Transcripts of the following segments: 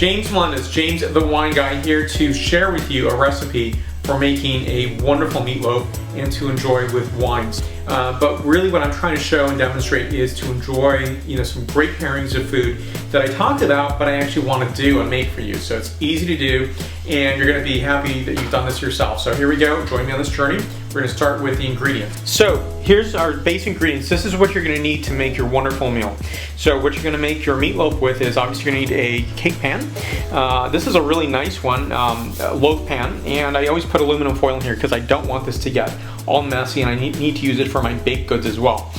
James Melendez, James the Wine Guy, here to share with you a recipe for making a wonderful meatloaf and to enjoy with wines. But really what I'm trying to show and demonstrate is to enjoy, some great pairings of food that I talked about, but I actually want to do and make for you. So it's easy to do, and you're going to be happy that you've done this yourself. So here we go. Join me on this journey. We're going to start with the ingredients. So here's our base ingredients. This is what you're going to need to make your wonderful meal. So what you're going to make your meatloaf with is obviously you're going to need a cake pan. This is a really nice one, a loaf pan, and I always put aluminum foil in here because I don't want this to get all messy, and I need to use it for my baked goods as well.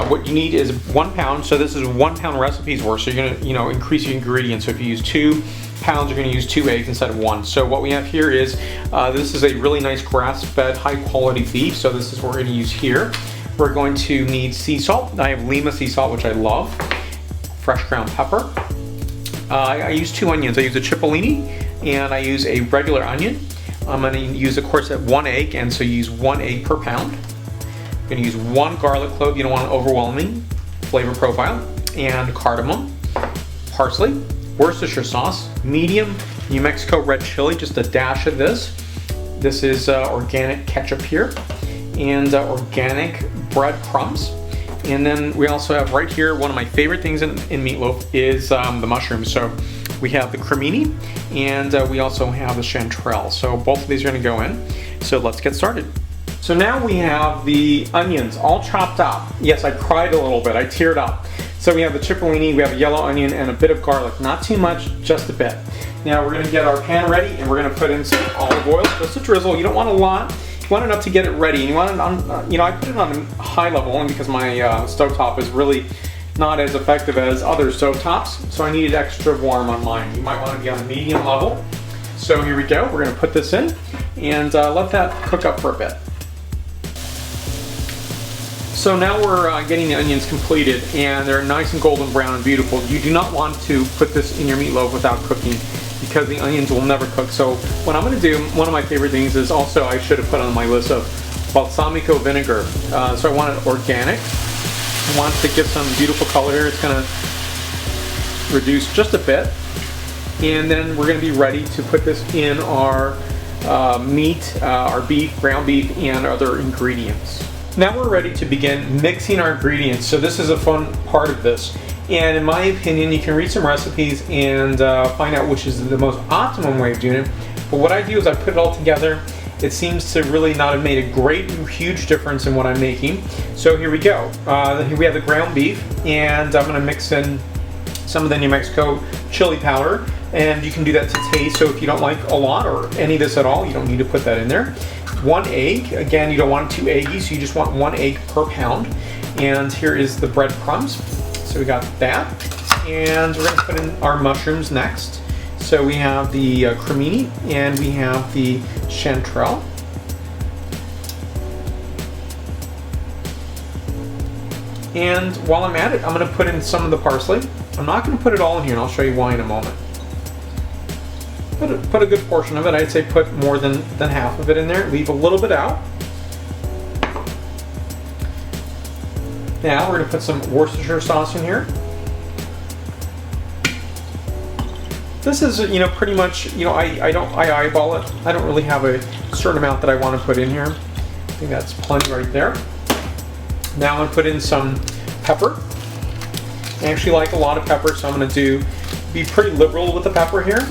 What you need is 1 pound, so this is 1 pound recipes worth, so you're going to increase your ingredients. So if you use 2 pounds, you're going to use 2 eggs instead of 1. So what we have here is, this is a really nice grass-fed, high-quality beef, so this is what we're going to use here. We're going to need sea salt. I have Lima sea salt, which I love. Fresh ground pepper. I use 2 onions. I use a Cipollini, and I use a regular onion. I'm going to use, of course, 1 egg, and so use 1 egg per pound. I'm going to use 1 garlic clove. You don't want an overwhelming flavor profile. And cardamom, parsley, Worcestershire sauce, medium New Mexico red chili, just a dash of this. This is organic ketchup here, and organic bread crumbs. And then we also have right here, one of my favorite things in meatloaf is the mushrooms. So we have the Crimini, and we also have the Chanterelle. So both of these are going to go in. So let's get started. So now we have the onions all chopped up. Yes, I cried a little bit. I teared up. So we have the Cipollini, we have a yellow onion, and a bit of garlic. Not too much, just a bit. Now we're going to get our pan ready, and we're going to put in some olive oil. Just a drizzle. You don't want a lot. You want enough to get it ready. And you want it on, I put it on a high level only because my stovetop is really not as effective as other stovetops. So I need it extra warm on mine. You might want to be on a medium level. So here we go. We're going to put this in and let that cook up for a bit. So now we're getting the onions completed, and they're nice and golden brown and beautiful. You do not want to put this in your meatloaf without cooking because the onions will never cook. So what I'm going to do, one of my favorite things is also, I should have put on my list of balsamic vinegar. So I want it organic. I want to get some beautiful color here. It's going to reduce just a bit. And then we're going to be ready to put this in our meat, our beef, ground beef, and other ingredients. Now we're ready to begin mixing our ingredients. So this is a fun part of this. And in my opinion, you can read some recipes and find out which is the most optimum way of doing it. But what I do is I put it all together. It seems to really not have made a great, huge difference in what I'm making. So here we go. Here we have the ground beef, and I'm gonna mix in some of the New Mexico chili powder. And you can do that to taste. So if you don't like a lot or any of this at all, you don't need to put that in there. 1 egg, again, you don't want it too eggy, so you just want 1 egg per pound. And here is the breadcrumbs. So we got that. And we're gonna put in our mushrooms next. So we have the Crimini, and we have the Chanterelle. And while I'm at it, I'm gonna put in some of the parsley. I'm not gonna put it all in here, and I'll show you why in a moment. Put a good portion of it. I'd say put more than half of it in there. Leave a little bit out. Now we're going to put some Worcestershire sauce in here. This is, pretty much, I eyeball it. I don't really have a certain amount that I want to put in here. I think that's plenty right there. Now I'm going to put in some pepper. I actually like a lot of pepper, so I'm going to be pretty liberal with the pepper here.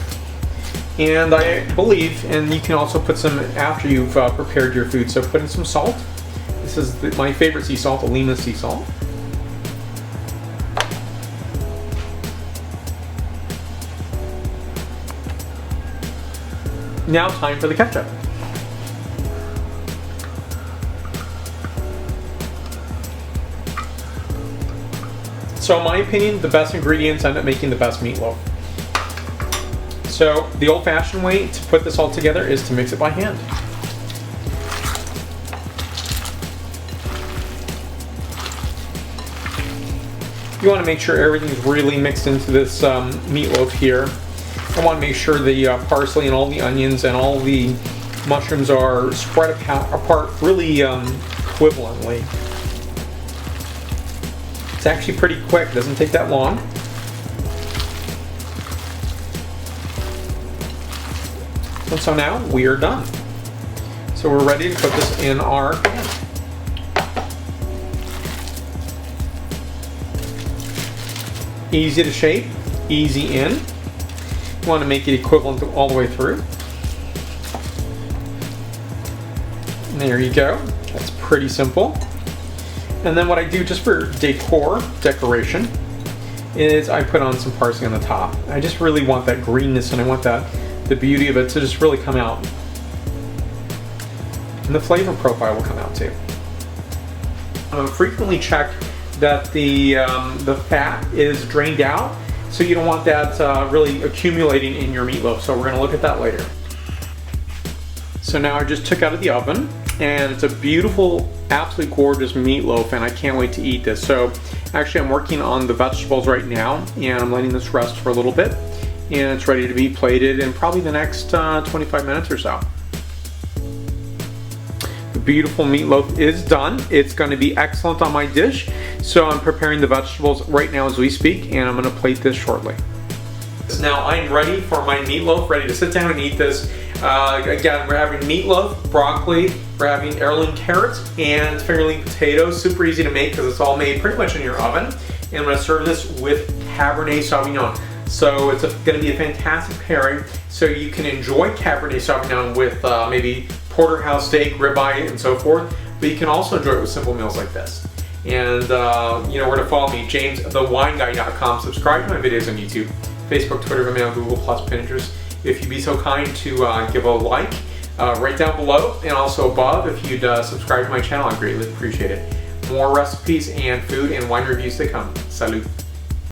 And I believe, and you can also put some after you've prepared your food. So put in some salt. This is my favorite sea salt, the Lima sea salt. Now time for the ketchup. So in my opinion, the best ingredients end up making the best meatloaf. So the old-fashioned way to put this all together is to mix it by hand. You want to make sure everything's really mixed into this meatloaf here. I want to make sure the parsley and all the onions and all the mushrooms are spread apart really equivalently. It's actually pretty quick, doesn't take that long. And so now we are done. So we're ready to put this in our pan. Easy to shape, easy in. You want to make it equivalent all the way through. And there you go. That's pretty simple. And then what I do just for decoration, is I put on some parsley on the top. I just really want that greenness, and I want the beauty of it to just really come out. And the flavor profile will come out too. Frequently check that the fat is drained out, so you don't want that really accumulating in your meatloaf. So we're going to look at that later. So now I just took out of the oven, and it's a beautiful, absolutely gorgeous meatloaf, and I can't wait to eat this. So actually I'm working on the vegetables right now, and I'm letting this rest for a little bit, and it's ready to be plated in probably the next 25 minutes or so. The beautiful meatloaf is done. It's going to be excellent on my dish. So I'm preparing the vegetables right now as we speak, and I'm going to plate this shortly. Now I'm ready for my meatloaf, ready to sit down and eat this. Again, we're having meatloaf, broccoli, we're having heirloom carrots, and fingerling potatoes. Super easy to make because it's all made pretty much in your oven. And I'm going to serve this with Cabernet Sauvignon. So it's going to be a fantastic pairing. So you can enjoy Cabernet Sauvignon with maybe porterhouse steak, ribeye, and so forth. But you can also enjoy it with simple meals like this. And you know where to follow me, jamesthewineguy.com. Subscribe to my videos on YouTube, Facebook, Twitter, Vimeo, Google+, Pinterest. If you'd be so kind to give a like right down below, and also above, if you'd subscribe to my channel, I'd greatly appreciate it. More recipes and food and wine reviews to come. Salud.